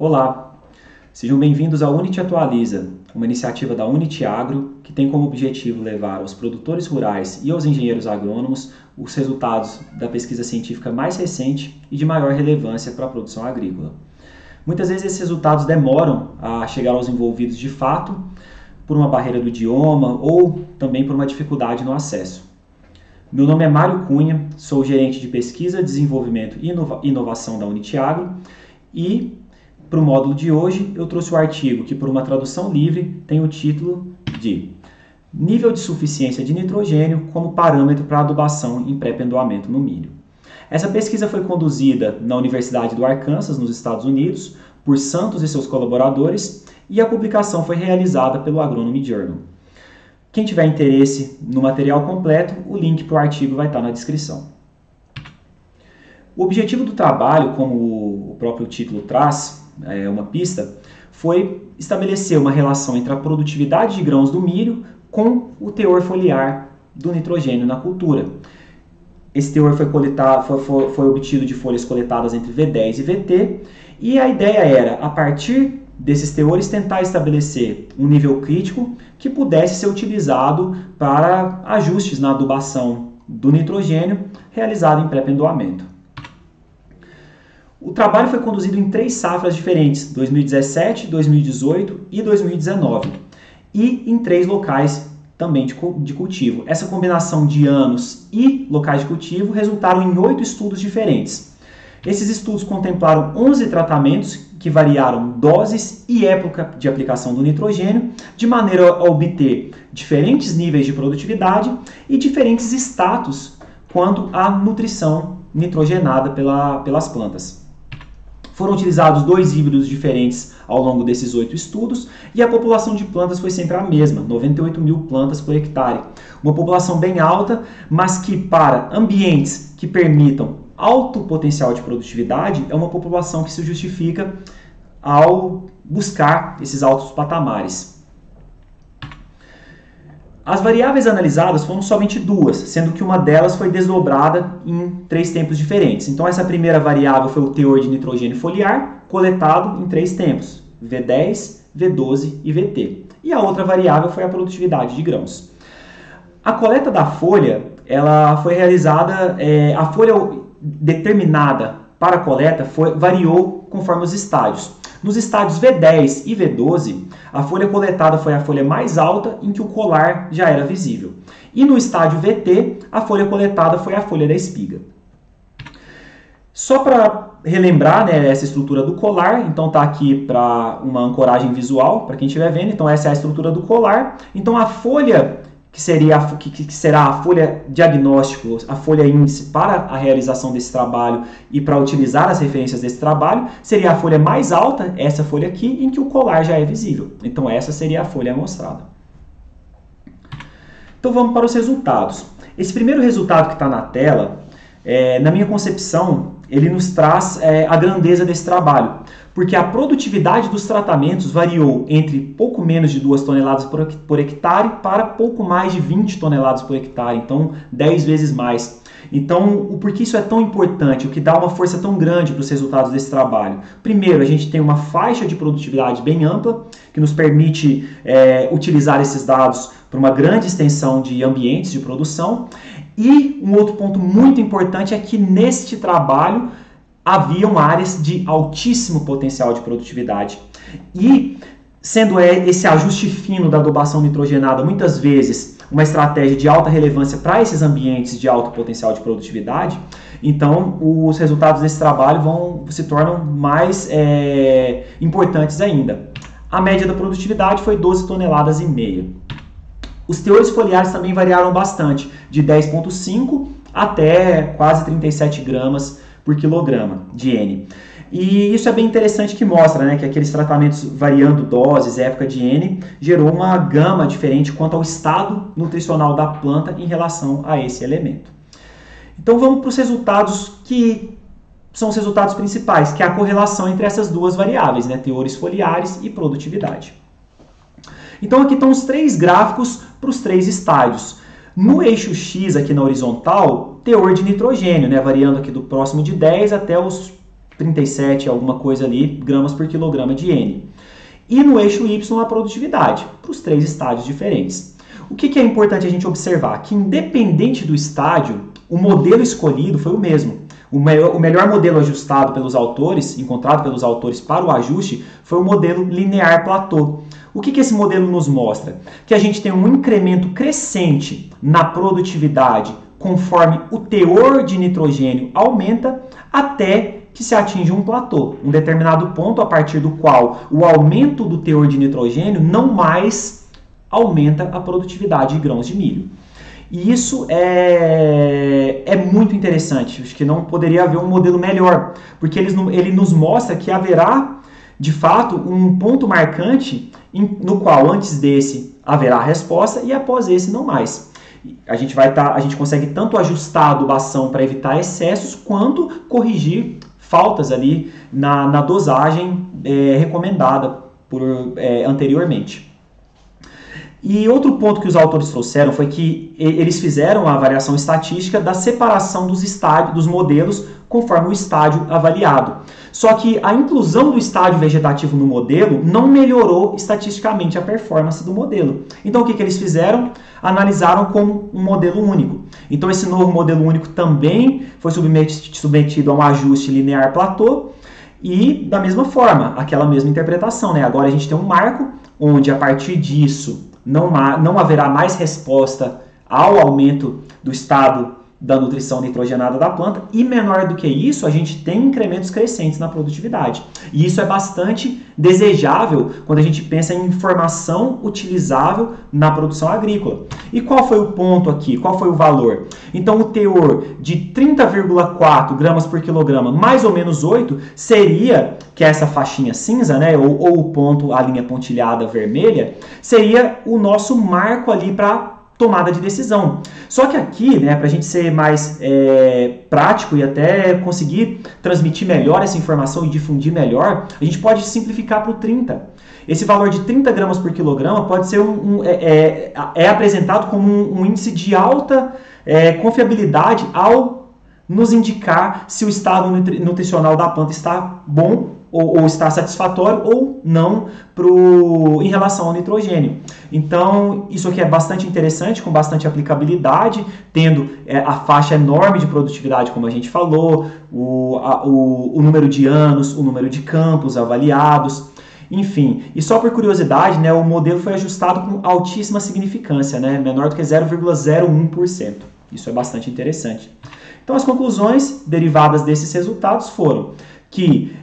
Olá, sejam bem-vindos ao Unity Atualiza, uma iniciativa da Unity Agro que tem como objetivo levar aos produtores rurais e aos engenheiros agrônomos os resultados da pesquisa científica mais recente e de maior relevância para a produção agrícola. Muitas vezes esses resultados demoram a chegar aos envolvidos de fato, por uma barreira do idioma ou também por uma dificuldade no acesso. Meu nome é Mário Cunha, sou gerente de pesquisa, desenvolvimento e inovação da Unity Agro e para o módulo de hoje, eu trouxe o artigo que, por uma tradução livre, tem o título de Nível de suficiência de nitrogênio como parâmetro para adubação em pré-pendoamento no milho. Essa pesquisa foi conduzida na Universidade do Arkansas, nos Estados Unidos, por Santos e seus colaboradores, e a publicação foi realizada pelo Agronomy Journal. Quem tiver interesse no material completo, o link para o artigo vai estar na descrição. O objetivo do trabalho, como o próprio título traz, uma pista, foi estabelecer uma relação entre a produtividade de grãos do milho com o teor foliar do nitrogênio na cultura. Esse teor foi obtido de folhas coletadas entre V10 e VT, e a ideia era, a partir desses teores, tentar estabelecer um nível crítico que pudesse ser utilizado para ajustes na adubação do nitrogênio realizado em pré-pendoamento. O trabalho foi conduzido em 3 safras diferentes, 2017, 2018 e 2019, e em 3 locais também de cultivo. Essa combinação de anos e locais de cultivo resultaram em 8 estudos diferentes. Esses estudos contemplaram 11 tratamentos que variaram doses e época de aplicação do nitrogênio, de maneira a obter diferentes níveis de produtividade e diferentes status quanto à nutrição nitrogenada pelas plantas. Foram utilizados 2 híbridos diferentes ao longo desses 8 estudos e a população de plantas foi sempre a mesma, 98 mil plantas por hectare. Uma população bem alta, mas que para ambientes que permitam alto potencial de produtividade é uma população que se justifica ao buscar esses altos patamares. As variáveis analisadas foram somente 2, sendo que uma delas foi desdobrada em 3 tempos diferentes. Então essa primeira variável foi o teor de nitrogênio foliar, coletado em 3 tempos, V10, V12 e VT. E a outra variável foi a produtividade de grãos. A coleta da folha, ela foi realizada, a folha determinada para a coleta variou conforme os estágios. Nos estádios V10 e V12, a folha coletada foi a folha mais alta em que o colar já era visível. E no estádio VT, a folha coletada foi a folha da espiga. Só para relembrar, né, essa estrutura do colar, então está aqui para uma ancoragem visual, para quem estiver vendo, então essa é a estrutura do colar. Então a folha que será a folha diagnóstico, a folha índice para a realização desse trabalho e para utilizar as referências desse trabalho, seria a folha mais alta, essa folha aqui, em que o colar já é visível. Então essa seria a folha amostrada. Então vamos para os resultados. Esse primeiro resultado que está na tela, na minha concepção, ele nos traz a grandeza desse trabalho, porque a produtividade dos tratamentos variou entre pouco menos de 2 toneladas por hectare para pouco mais de 20 toneladas por hectare, então 10 vezes mais. Então, por que isso é tão importante? O que dá uma força tão grande para os resultados desse trabalho? Primeiro, a gente tem uma faixa de produtividade bem ampla, que nos permite utilizar esses dados para uma grande extensão de ambientes de produção. E um outro ponto muito importante é que neste trabalho haviam áreas de altíssimo potencial de produtividade. E, sendo esse ajuste fino da adubação nitrogenada muitas vezes uma estratégia de alta relevância para esses ambientes de alto potencial de produtividade, então os resultados desse trabalho se tornam mais importantes ainda. A média da produtividade foi 12 toneladas e meia. Os teores foliares também variaram bastante, de 10,5 até quase 37 gramas por quilograma de N. E isso é bem interessante que mostra, né, que aqueles tratamentos variando doses, época de N, gerou uma gama diferente quanto ao estado nutricional da planta em relação a esse elemento. Então vamos para os resultados que são os resultados principais, que é a correlação entre essas duas variáveis, né, teores foliares e produtividade. Então aqui estão os 3 gráficos para os 3 estádios. No eixo X, aqui na horizontal, teor de nitrogênio, né, variando aqui do próximo de 10 até os 37, alguma coisa ali, gramas por quilograma de N. E no eixo Y a produtividade, para os 3 estádios diferentes. O que é importante a gente observar? Que independente do estádio, o modelo escolhido foi o mesmo. O melhor modelo ajustado pelos autores, encontrado pelos autores para o ajuste, foi o modelo linear platô. O que esse modelo nos mostra? Que a gente tem um incremento crescente na produtividade conforme o teor de nitrogênio aumenta até que se atinge um platô, um determinado ponto a partir do qual o aumento do teor de nitrogênio não mais aumenta a produtividade de grãos de milho. E isso é muito interessante, acho que não poderia haver um modelo melhor, porque ele nos mostra que haverá, de fato, um ponto marcante no qual antes desse haverá a resposta e após esse não mais. A gente consegue tanto ajustar a adubação para evitar excessos, quanto corrigir faltas ali na dosagem recomendada anteriormente. E outro ponto que os autores trouxeram foi que eles fizeram a avaliação estatística da separação dos modelos conforme o estádio avaliado. Só que a inclusão do estádio vegetativo no modelo não melhorou estatisticamente a performance do modelo. Então o que eles fizeram? Analisaram como um modelo único. Então esse novo modelo único também foi submetido a um ajuste linear platô e da mesma forma, aquela mesma interpretação, né? Agora a gente tem um marco onde a partir disso não haverá mais resposta ao aumento do estado da nutrição nitrogenada da planta, e menor do que isso, a gente tem incrementos crescentes na produtividade. E isso é bastante desejável quando a gente pensa em informação utilizável na produção agrícola. E qual foi o ponto aqui? Qual foi o valor? Então, o teor de 30,4 gramas por quilograma, mais ou menos 8, seria, que é essa faixinha cinza, né, ou o ponto, a linha pontilhada vermelha, seria o nosso marco ali para tomada de decisão. Só que aqui, né, para a gente ser mais prático e até conseguir transmitir melhor essa informação e difundir melhor, a gente pode simplificar para o 30. Esse valor de 30 gramas por quilograma pode ser apresentado como um índice de alta confiabilidade ao nos indicar se o estado nutricional da planta está bom ou está satisfatório ou não em relação ao nitrogênio. Então, isso aqui é bastante interessante, com bastante aplicabilidade, tendo a faixa enorme de produtividade, como a gente falou, o número de anos, o número de campos avaliados, enfim. E só por curiosidade, né, o modelo foi ajustado com altíssima significância, né, menor do que 0,01%. Isso é bastante interessante. Então, as conclusões derivadas desses resultados foram que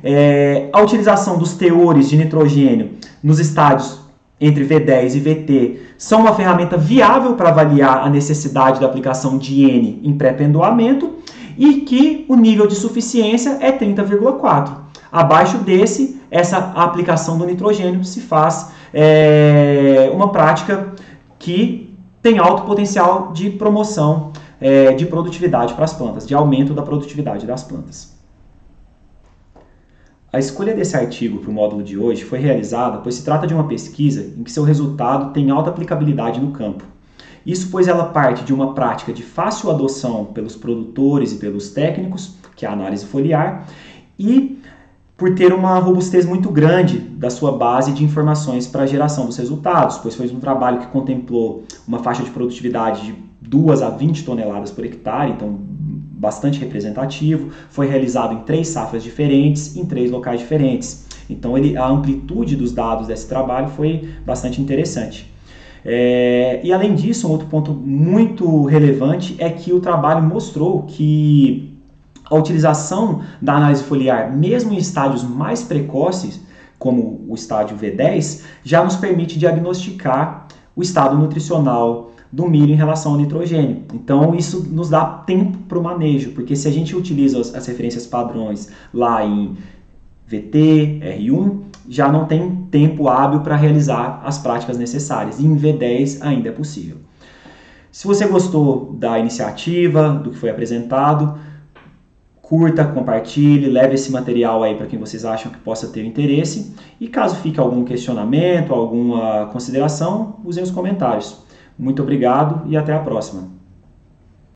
a utilização dos teores de nitrogênio nos estádios entre V10 e VT são uma ferramenta viável para avaliar a necessidade da aplicação de N em pré-pendoamento e que o nível de suficiência é 30,4. Abaixo desse, essa aplicação do nitrogênio se faz uma prática que tem alto potencial de promoção de produtividade para as plantas, de aumento da produtividade das plantas. A escolha desse artigo para o módulo de hoje foi realizada pois se trata de uma pesquisa em que seu resultado tem alta aplicabilidade no campo. Isso pois ela parte de uma prática de fácil adoção pelos produtores e pelos técnicos, que é a análise foliar, e por ter uma robustez muito grande da sua base de informações para a geração dos resultados, pois foi um trabalho que contemplou uma faixa de produtividade de 2 a 20 toneladas por hectare, então bastante representativo, foi realizado em 3 safras diferentes, em 3 locais diferentes. Então a amplitude dos dados desse trabalho foi bastante interessante. E além disso, um outro ponto muito relevante é que o trabalho mostrou que a utilização da análise foliar, mesmo em estádios mais precoces, como o estádio V10, já nos permite diagnosticar o estado nutricional do milho em relação ao nitrogênio. Então isso nos dá tempo para o manejo, porque se a gente utiliza as referências padrões lá em VT, R1, já não tem tempo hábil para realizar as práticas necessárias, e em V10 ainda é possível. Se você gostou da iniciativa, do que foi apresentado, curta, compartilhe, leve esse material aí para quem vocês acham que possa ter interesse, e caso fique algum questionamento, alguma consideração, usem os comentários. Muito obrigado e até a próxima.